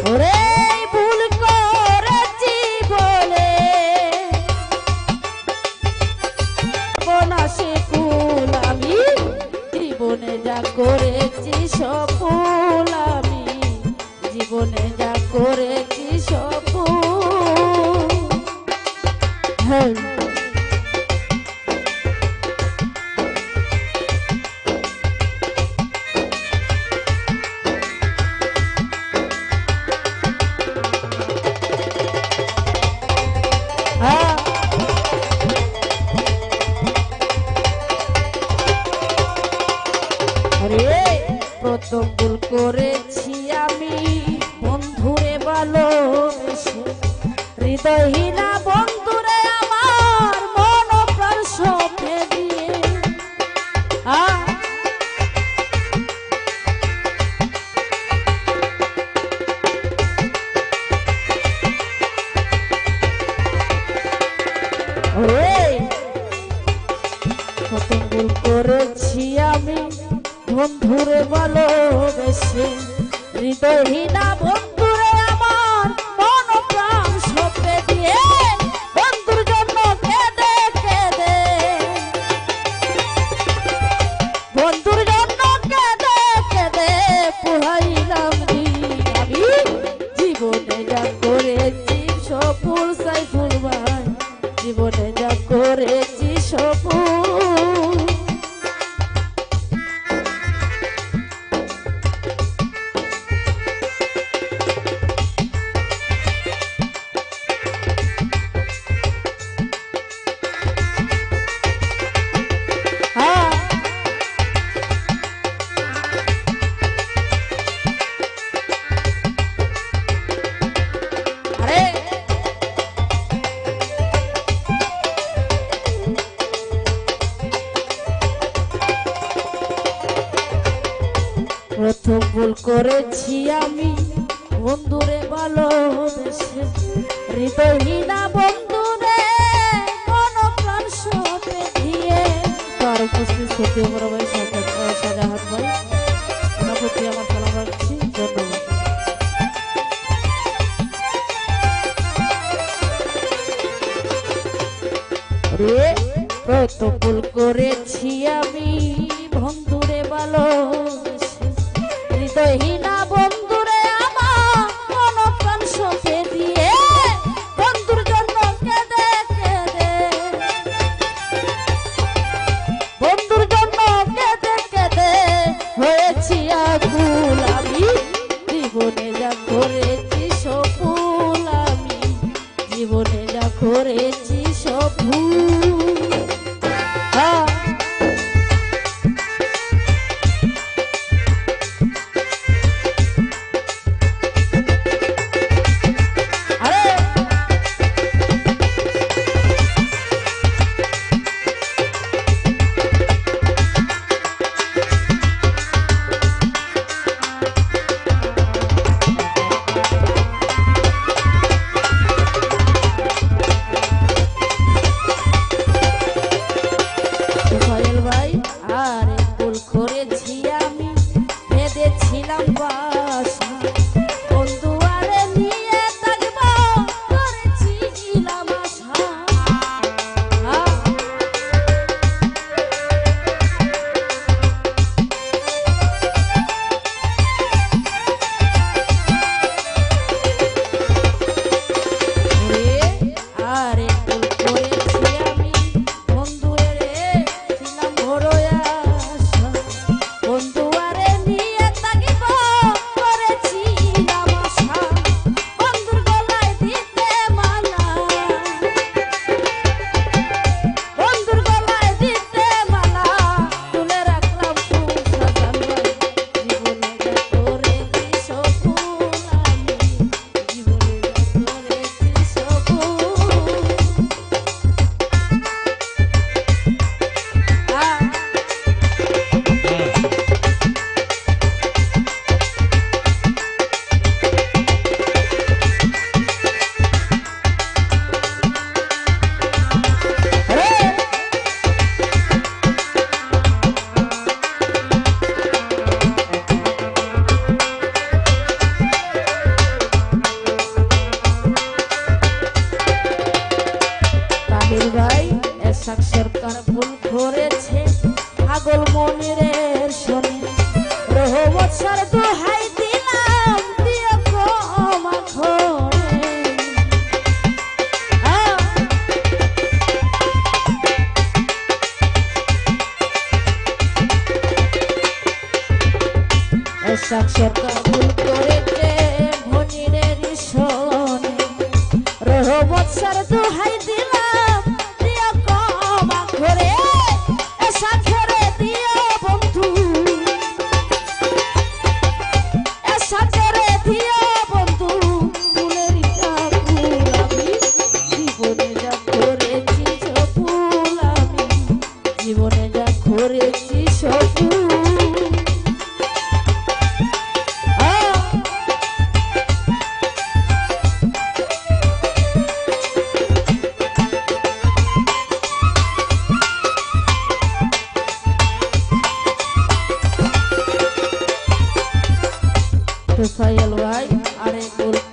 ওরে ভুল করেছি বলে বনাশে ফুল আমি জীবনে যা করেছি সফল আমি জীবনে যা করেছি সফল। হ্যাঁ প্রথম ভুল করেছি আমি বন্ধুরে ভালোবেসে হৃদয়হীনা বন্ধুরে আমার মন প্রাণ সঁপে দিয়ে প্রথম ভুল করেছি আমি বন্ধুরে ভালোবেসে হৃদয়হীনা বন্ধুরে আমার মন প্রাণ সঁপে দিয়ে বন্ধুর জন্য কেঁদে কেঁদে বন্ধুর জন্য কেঁদে কেঁদে পুহাইলাম আমি জীবনে যা করেছি সফল সাইফুল ভাই জীবনে যা করেছি সফল। প্রথম ভুল করেছি আমি বন্ধুরে ভালোবেসে হৃদয়হীনা বন্ধুরে কোন প্রাণ সঁপে দিয়ে। তার উপস্থিত সত্যি বড় ভাই শাহজাহান ভাই ওনার প্রতি আমার সালাম রাখছি, ধন্যবাদ। প্রথম ভুল করেছি আমি বন্ধুরে ভালোবেসে হৃদয়হীনা বন্ধুরে আমার মন প্রাণ সঁপে দিয়ে বন্ধুর জন্য কেঁদে কেঁদে বন্ধুর জন্য কেঁদে কেঁদে হয়েছি আকুল আমি জীবনে যা করেছি সফল আমি জীবনে যা করেছি সফল। তোমার দোহাই দিলাম দিও ক্ষমা করে এসা ছেড়ে দিও বন্ধু এসা ছেড়ে দিও বন্ধু ফুলের ফুল আমি জীবনে যা করেছি সফল আমি জীবনে যা করেছি সফল Rafael White, Are